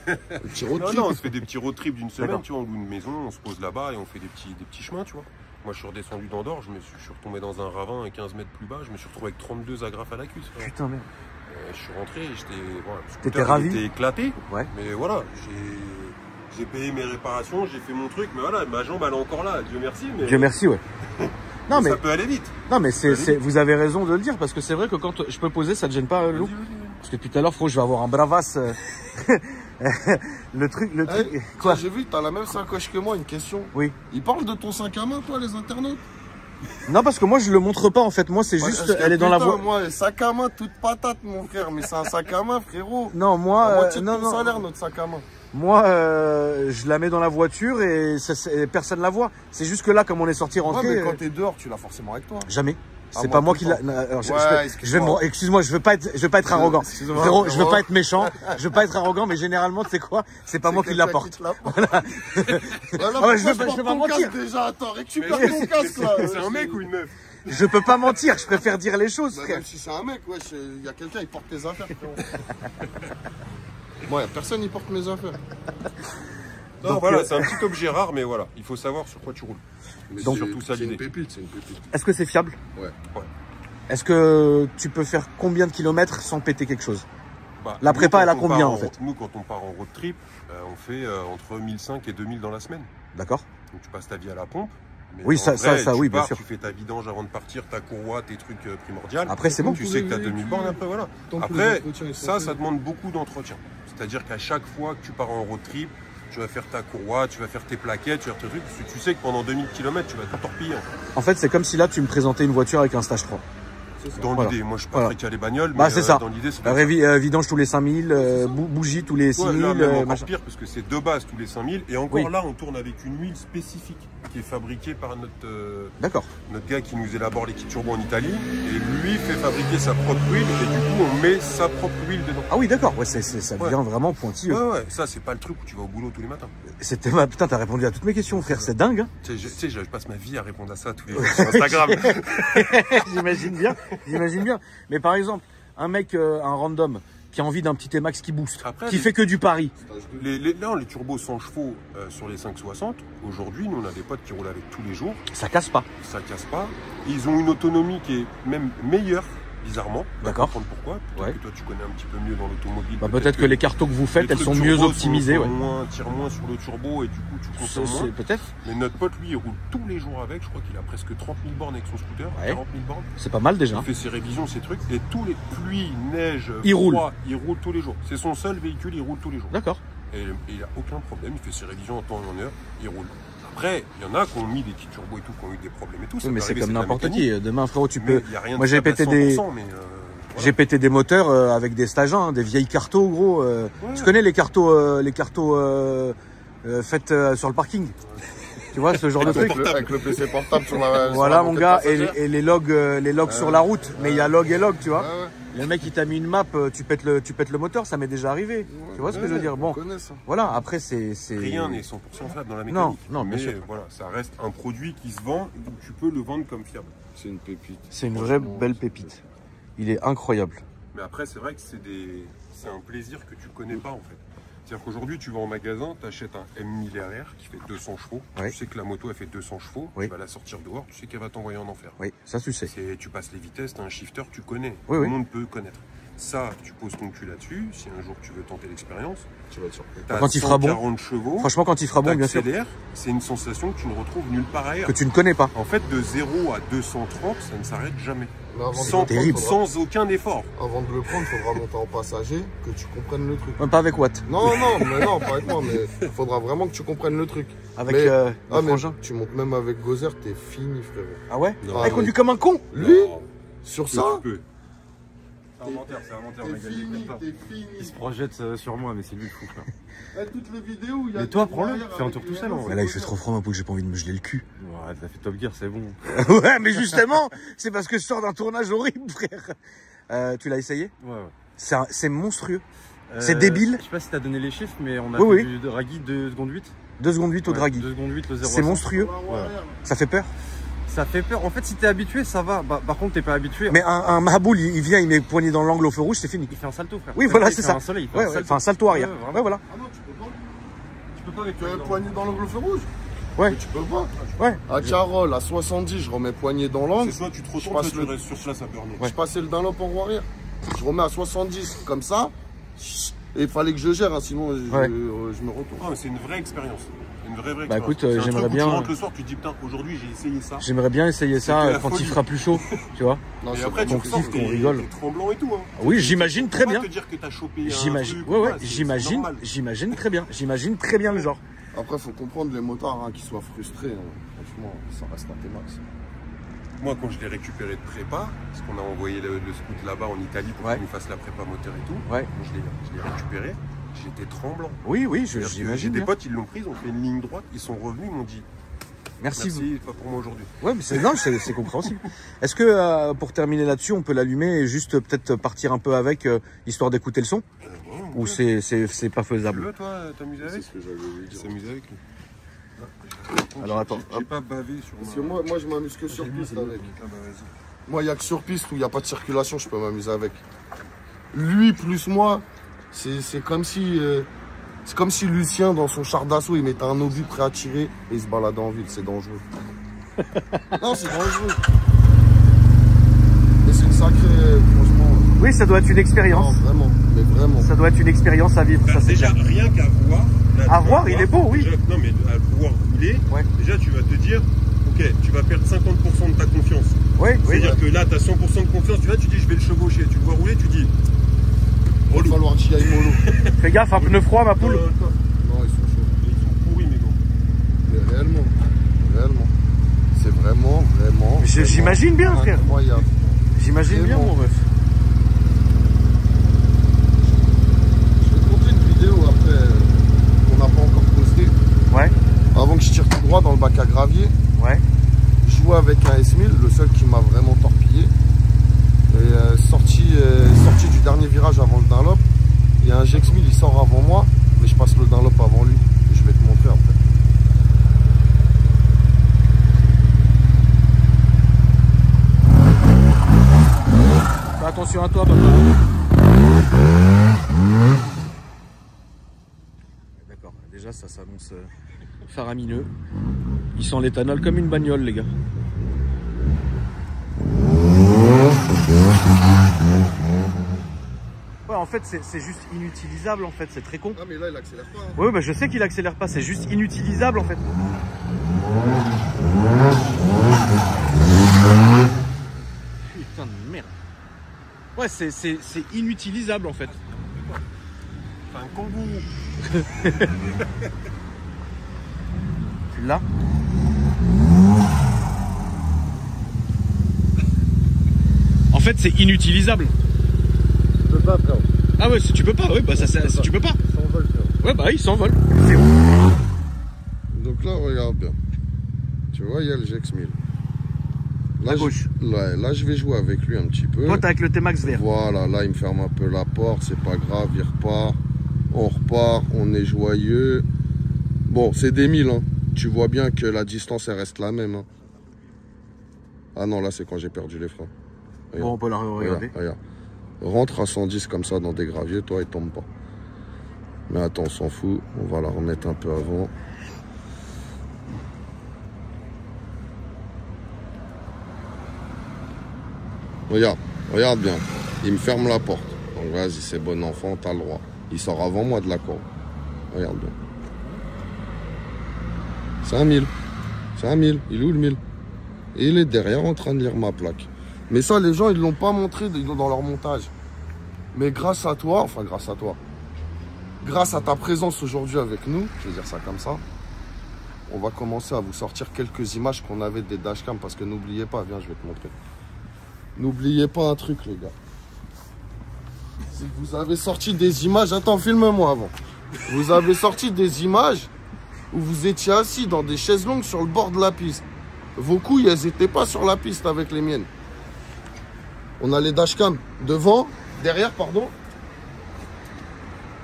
Le petit road Non, trip. non, on se fait des petits road trips d'une semaine, D'accord. tu vois, on loue une maison, on se pose là-bas et on fait des petits chemins, tu vois. Moi, je suis redescendu d'Andorre, je suis retombé dans un ravin à 15 mètres plus bas, je me suis retrouvé avec 32 agrafes à la cuisse. frère. Putain, merde. Je suis rentré, voilà, le T'étais scooter, ravi? il était éclaté, Ouais. mais voilà, j'ai payé mes réparations, j'ai fait mon truc, mais voilà, ma jambe elle est encore là, Dieu merci, mais Dieu merci, ouais. Non, mais, ça peut aller vite. non, mais vous avez raison de le dire parce que c'est vrai que quand je peux poser, ça te gêne pas, Lou? Vas-y, vas-y. Parce que tout à l'heure, frérot, je vais avoir un bravas. Le truc. Eh, Quoi? J'ai vu, t'as la même sacoche que moi, une question. Oui. Ils parlent de ton sac à main, toi, les internautes? Non, parce que moi, je le montre pas en fait. Moi, c'est Ouais, juste, parce que, elle est dans la putain, voie. Moi, sac à main, toute patate, mon frère. Mais c'est un sac à main, frérot. Non, À moi, moitié de non, ton non. salaire, notre sac à main. Moi, je la mets dans la voiture et personne la voit. C'est juste que là, comme on est sorti Ouais, rentré, mais quand t'es dehors, tu l'as forcément avec toi. jamais. C'est pas moi qui l'a. Excuse-moi, je veux pas être arrogant. Frérot, je veux pas être méchant, je veux pas être arrogant, mais généralement, tu sais quoi, c'est pas moi qui l'apporte. Voilà. Je veux pas mentir. Déjà, attends, récupère ton casque là. C'est un mec ou une meuf? Je peux pas mentir, je préfère dire les choses, Bah, frère. même si c'est un mec, ouais, il y a quelqu'un, il porte tes affaires, frérot. Moi, personne, il porte mes affaires. Non, voilà, c'est un petit objet rare, mais voilà, il faut savoir sur quoi tu roules. Mais Donc, surtout ça c'est une l'idée. pépite, c'est une pépite. Est-ce que c'est fiable? Ouais. Est-ce que tu peux faire combien de kilomètres sans péter quelque chose? Bah, La prépa, nous, elle a quand on combien, part en fait? Nous, quand on part en road trip, on fait entre 1005 et 2000 dans la semaine. D'accord. Donc tu passes ta vie à la pompe. Mais Oui, en ça, vrai, oui, tu bien pars, sûr. Tu fais ta vidange avant de partir, ta courroie, tes trucs primordiaux. Après, c'est bon. Tu sais que tu as 2000 bornes après, voilà. Tant que Après, les entretiens, ils sont ça faits. demande beaucoup d'entretien. C'est-à-dire qu'à chaque fois que tu pars en road trip, tu vas faire ta courroie, tu vas faire tes plaquettes, tu vas faire tes trucs, parce que tu sais que pendant 2000 km, tu vas tout torpiller. En fait, c'est comme si là, tu me présentais une voiture avec un stage 3. Dans Voilà. l'idée, moi je suis pas Voilà. très calé bagnole, mais Bah, c'est ça. dans l'idée, c'est comme ça. Vidange tous les 5000, bougie tous les 6000, Ouais, là, même encore machin. pire parce que c'est de base tous les 5000 et encore Oui. là on tourne avec une huile spécifique qui est fabriquée par D'accord. notre gars qui nous élabore les kits turbo en Italie et lui fait fabriquer sa propre huile et du coup on met sa propre huile dedans. Ah oui, d'accord. Ouais, ça devient vraiment pointilleux. Ouais, ça c'est pas le truc où tu vas au boulot tous les matins. Putain, t'as répondu à toutes mes questions, frère. C'est dingue, hein. Tu sais, je passe ma vie à répondre à ça tous les jours sur Instagram. J'imagine bien. Mais par exemple, un mec, un random, qui a envie d'un petit Emax qui booste, Après, qui fait que du pari. Là, les turbos 100 chevaux sur les 560, aujourd'hui, nous on a des potes qui roulent avec tous les jours, Ça casse pas. ça casse pas. Ils ont une autonomie qui est même meilleure, bizarrement. On va D'accord. comprendre pourquoi. Peut-être Ouais. que toi tu connais un petit peu mieux dans l'automobile. Bah, peut-être que les cartos que vous faites, les elles trucs sont mieux turbo optimisées, ouais. Tire moins sur le turbo et du coup tu consommes moins. Peut-être. Mais notre pote, lui, il roule tous les jours avec. Je crois qu'il a presque 30 000 bornes avec son scooter. Ouais. 40 000 bornes. C'est pas mal déjà. Il fait ses révisions, ses trucs. Et tous les pluies, neige, Il roule. froid, il roule tous les jours. C'est son seul véhicule, il roule tous les jours. D'accord. Et il a aucun problème. Il fait ses révisions en temps et en heure. Il roule. Après, il y en a qui ont mis des petits turbos et tout, qui ont eu des problèmes et tout. Ça Oui, mais peut c'est arriver, comme de la n'importe mécanique. qui. Demain, frérot, tu Mais peux. il y a rien Moi, de j'ai stable à pété des. 100%, mais, voilà. J'ai pété des moteurs avec des stages 1, des vieilles cartos, gros. Tu connais les cartos, faites sur le parking. Tu vois, ce genre de truc. Avec le PC portable sur la. Voilà, sur la mon moquette gars, passagère. et les logs sur la route. Mais il y a log et log, tu vois. Ouais, ouais. Le mec, il t'a mis une map, tu pètes le moteur, ça m'est déjà arrivé. Tu vois ce que je veux dire? Bon, On connaît ça. voilà, après, c'est. Rien n'est 100% fiable dans la mécanique. Non, bien mais sûr. voilà, ça reste un produit qui se vend, donc tu peux le vendre comme fiable. C'est une pépite. C'est une vraie belle pépite. Il est incroyable. Mais après, c'est vrai que c'est un plaisir que tu connais pas en fait. C'est-à-dire qu'aujourd'hui, tu vas en magasin, tu achètes un M1000 RR qui fait 200 chevaux. Oui. Tu sais que la moto, elle fait 200 chevaux. Oui. Tu vas la sortir dehors, tu sais qu'elle va t'envoyer en enfer. Oui, ça, tu sais. Tu passes les vitesses, tu as un shifter, tu connais. Oui, Tout oui. le monde peut connaître. Ça, tu poses ton cul là-dessus. Si un jour tu veux tenter l'expérience, Tu vas être surpris. tu as Quand il fera bon. 140 chevaux. Franchement, quand il fera bon, bien sûr, t'accélères, c'est une sensation que tu ne retrouves nulle part ailleurs. que tu ne connais pas. En fait, de 0 à 230, ça ne s'arrête jamais. Mais avant de Sans, le prendre, terrible. sans aucun effort. Avant de le prendre, il faudra monter en passager, que tu comprennes le truc. Même pas avec Watt. Non, pas avec moi, mais il faudra vraiment que tu comprennes le truc. Avec Mais- le Ah, mais frangin. tu montes même avec Gozer, t'es fini, frérot. Ah ouais? Non, Ah, il mais- conduit comme un con. Lui, Non, sur que ça, tu peux. C'est un menteur, t'es fini, t'es Il se fini. projette sur moi, mais c'est lui le fou, frère. Toutes les vidéos, il y a Mais toi, des prends-le, derrière fais un avec tour tout les seul, en réseaux. vrai. Mais là, il fait trop froid, moi, pour que j'ai pas envie de me geler le cul. Ouais, t'as fait Top Gear, c'est bon. Ouais, mais justement, c'est parce que je sors d'un tournage horrible, frère. Tu l'as essayé? Ouais, ouais. C'est monstrueux. C'est débile. Je sais pas si t'as donné les chiffres, mais on a Oui, fait du Draghi 2 secondes 8. 2 secondes 8 au Ouais, Draghi. 2 secondes 8, le 0 C'est monstrueux. Ouais. Ça fait peur. Ça fait peur. En fait, si t'es habitué, ça va. Bah, par contre, t'es pas habitué. Mais un Mahaboul, il vient, il met poignet dans l'angle au feu rouge, c'est fini. Il fait un salto, frère. Oui, voilà, Il c'est fait ça. Un soleil, il fait Ouais, un ouais, salto. enfin, un salto arrière. Ouais, vraiment. Ouais, voilà. Ah non, tu peux pas. Tu peux pas avec Tu veux poignet dans l'angle feu rouge? Ouais. Mais tu peux pas. Ouais. À Carole, à 70, je remets poignet dans l'angle. C'est soit tu te retournes, passe soit tu le- restes sur place à Burnier. Je passais le Dunlop en roue arrière. Je remets à 70, comme ça. Et il fallait que je gère, hein, sinon je me retourne. Ah, mais c'est une vraie expérience. Une vraie Bah, expérience. écoute, C'est un j'aimerais truc où bien- Tu rentres le soir, tu te dis putain, aujourd'hui j'ai essayé ça. J'aimerais bien essayer ça C'était la quand il folie. fera plus chaud, tu vois. Non, Et c'est après, pas tu qu'on ressors, kiffe, qu'on rigole. t'es tremblant et tout. Hein. Oui, j'imagine très Faut bien. pas te dire que t'as chopé un J'imagine, truc, ouais, ouais, voilà, c'est j'imagine, normal. j'imagine très bien. J'imagine très bien le genre. Après, faut comprendre les motards hein, qui soient frustrés. Hein. Franchement, ça reste un T-Max. Moi, quand je l'ai récupéré de prépa, parce qu'on a envoyé le scout là-bas en Italie pour Ouais. qu'il nous fasse la prépa moteur et tout, Ouais. quand je l'ai récupéré, j'étais tremblant. Oui, oui, C'est-à-dire que j'imagine J'ai des bien. potes, ils l'ont prise, on fait une ligne droite, ils sont revenus, ils m'ont dit Merci. pas pour moi aujourd'hui. Ouais, mais c'est compréhensible. Est-ce que pour terminer là-dessus, on peut l'allumer et juste peut-être partir un peu avec, histoire d'écouter le son? Ou c'est pas Tu faisable? veux, toi, t'amuser avec? C'est ce que j'allais lui dire. S'amuser avec lui. Alors attends. J'ai pas bavé sur Parce que moi je m'amuse que sur piste avec. Ah bah vas-y. Moi, il n'y a que sur piste où il n'y a pas de circulation, je peux m'amuser avec. Lui plus moi, c'est comme si Lucien, dans son char d'assaut, il mettait un obus prêt à tirer et il se baladait en ville. C'est dangereux. Non, c'est dangereux. Mais c'est une sacrée, franchement. Oui, ça doit être une expérience. Non, vraiment, mais vraiment. Ça doit être une expérience à vivre, ça c'est Déjà, clair. rien qu'à voir. là, À tu voir, vas il est beau, oui. Déjà, non, mais à pouvoir rouler, Ouais. déjà, tu vas te dire, ok, tu vas perdre 50% de ta confiance. Oui, oui. C'est-à-dire que là, tu as 100% de confiance, tu dis, je vais le chevaucher. Tu le vois rouler, tu dis, Il va falloir que j'y aille mollo. Fais gaffe, un pneu froid, ma poule. Non, ils sont chauds. ils sont pourris, mes gars. Mais réellement. C'est vraiment. J'imagine bien, frère. Incroyable. J'imagine bien, Vraiment. mon ref. Je vais te montrer une vidéo après qu'on n'a pas encore postée. Ouais, Avant que je tire tout droit dans le bac à gravier, ouais. je jouais avec un S1000, le seul qui m'a vraiment torpillé. Et sorti du dernier virage avant le Dunlop, il y a un GX1000, il sort avant moi, mais je passe le Dunlop avant lui. Et je vais te montrer après. Fais attention à toi, papa. D'accord, déjà ça s'annonce faramineux. Il sent l'éthanol comme une bagnole, les gars. Ouais, en fait, c'est juste inutilisable, en fait, c'est très con. Ah mais là il accélère pas. Hein. Oui, bah, je sais qu'il accélère pas, c'est juste inutilisable, en fait. Putain de merde. Ouais, c'est inutilisable, en fait. C'est un kangourou. Tu l'as? En fait, c'est inutilisable. Je peux pas frère. Ah ouais, si tu peux pas, ouais, bah tu peux pas. Il s'envole frère. Ouais, bah il s'envole. Donc là regarde bien. Tu vois, il y a le GX1000. Là, À gauche. Là je vais jouer avec lui un petit peu. Toi, t'es avec le T-Max vert. Voilà, là il me ferme un peu la porte, c'est pas grave, il repart. On repart, on est joyeux. Bon, c'est des 1000, hein. Tu vois bien que la distance elle reste la même. Hein. Ah non, là c'est quand j'ai perdu les freins. Regarde. Bon, on peut la regarder. Regarde. Rentre à 110 comme ça dans des graviers, toi il tombe pas. Mais attends, on s'en fout, on va la remettre un peu avant. Regarde bien. Il me ferme la porte. Donc vas-y, c'est bon enfant, t'as le droit. Il sort avant moi de la cour. Regarde bien. C'est un 1000. C'est un 1000. Il est où le 1000? Et il est derrière en train de lire ma plaque. Mais ça, les gens, ils l'ont pas montré dans leur montage. Mais grâce à toi, grâce à ta présence aujourd'hui avec nous, je vais dire ça comme ça, on va commencer à vous sortir quelques images qu'on avait des dashcams. Parce que n'oubliez pas, viens, je vais te montrer. N'oubliez pas un truc, les gars. C'est que vous avez sorti des images. Attends, filme-moi avant. Vous avez sorti des images où vous étiez assis dans des chaises longues sur le bord de la piste. Vos couilles, elles n'étaient pas sur la piste avec les miennes. On a les dashcams devant, derrière, pardon.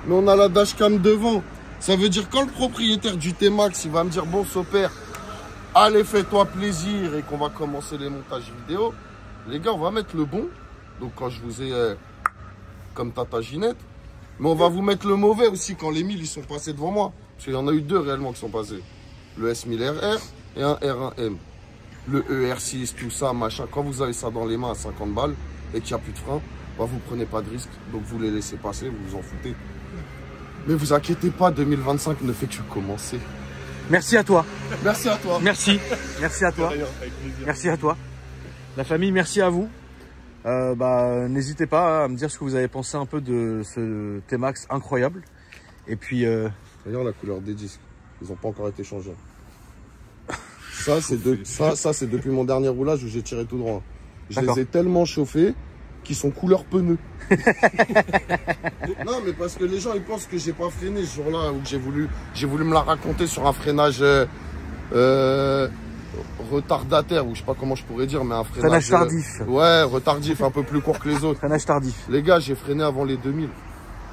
Mais on a la dashcam devant. Ça veut dire quand le propriétaire du T-Max, il va me dire, bon, Sopère, allez, fais-toi plaisir et qu'on va commencer les montages vidéo. Les gars, on va mettre le bon. Donc quand je vous ai comme Tata Ginette. Mais on va vous mettre le mauvais aussi quand les 1000 ils sont passés devant moi. Parce qu'il y en a eu deux réellement qui sont passés. Le S1000RR et un R1M. Le ER6, tout ça, machin. Quand vous avez ça dans les mains à 50 balles et qu'il n'y a plus de frein, bah vous prenez pas de risque. Donc vous les laissez passer, vous vous en foutez. Mais vous inquiétez pas, 2025 ne fait que commencer. Merci à toi. Merci à toi. Merci. Merci à toi. Merci à toi. La famille, merci à vous. N'hésitez pas à me dire ce que vous avez pensé un peu de ce T-Max incroyable. Et puis... Regarde la couleur des disques. Ils n'ont pas encore été changés. Ça, c'est depuis mon dernier roulage où j'ai tiré tout droit. Je les ai tellement chauffés qu'ils sont couleur pneu. Non, mais parce que les gens, ils pensent que j'ai pas freiné ce jour-là ou que j'ai voulu me la raconter sur un freinage retardataire, ou je sais pas comment je pourrais dire, mais un Freinage tardif. Ouais, retardif, un peu plus court que les autres. Freinage tardif. Les gars, j'ai freiné avant les 2000.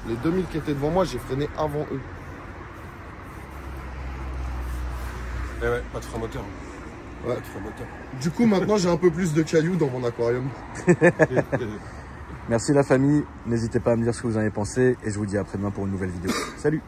Les 2000 qui étaient devant moi, j'ai freiné avant eux. Eh ouais, pas de frein moteur. Ouais. Pas de frein moteur. Du coup, maintenant, j'ai un peu plus de cailloux dans mon aquarium. Merci la famille. N'hésitez pas à me dire ce que vous en avez pensé. Et je vous dis à après-demain pour une nouvelle vidéo. Salut!